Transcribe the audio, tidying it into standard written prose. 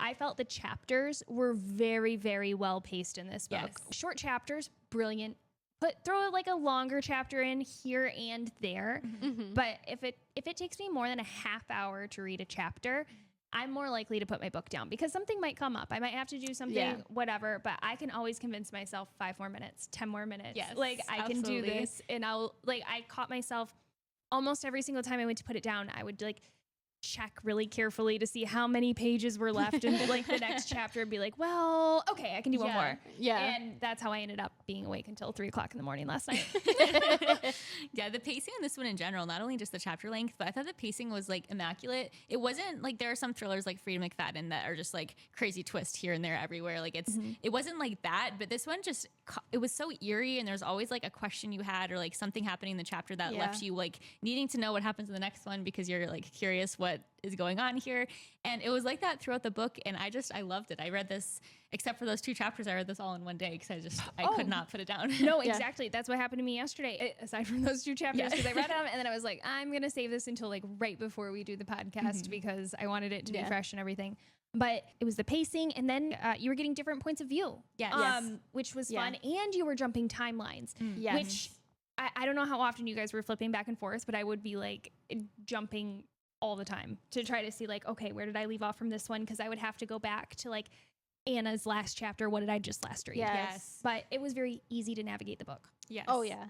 I felt the chapters were very, very well paced in this book. Yes. Short chapters, brilliant. Throw like a longer chapter in here and there. But if it takes me more than a half hour to read a chapter, I'm more likely to put my book down because something might come up. I might have to do something, whatever, but I can always convince myself 5 more minutes, 10 more minutes. Yes, Like I can do this. And I caught myself almost every single time I went to put it down, I would like check really carefully to see how many pages were left and like the next chapter and be like, well, okay, I can do one more. Yeah. And that's how I ended up being awake until 3 o'clock in the morning last night. Yeah, the pacing in this one in general, not only just the chapter length, but I thought the pacing was like immaculate. It wasn't like there are some thrillers like Freida McFadden that are just like crazy twist here and there everywhere. Like it wasn't like that, but this one just, it was so eerie and there's always like a question you had or like something happening in the chapter that left you like needing to know what happens in the next one because you're like curious what is going on here. And it was like that throughout the book. And I loved it. I read this, except for those 2 chapters, I read this all in one day because I could not put it down. No, exactly. That's what happened to me yesterday, aside from those 2 chapters, because I read them and then I was like, I'm going to save this until like right before we do the podcast because I wanted it to be fresh and everything. But it was the pacing, and then you were getting different points of view, which was fun, and you were jumping timelines, which I don't know how often you guys were flipping back and forth, but I would be like jumping all the time to try to see like, okay, where did I leave off from this one? Because I would have to go back to like Anna's last chapter. What did I just last read? Yes. But it was very easy to navigate the book. Yes. Oh yeah.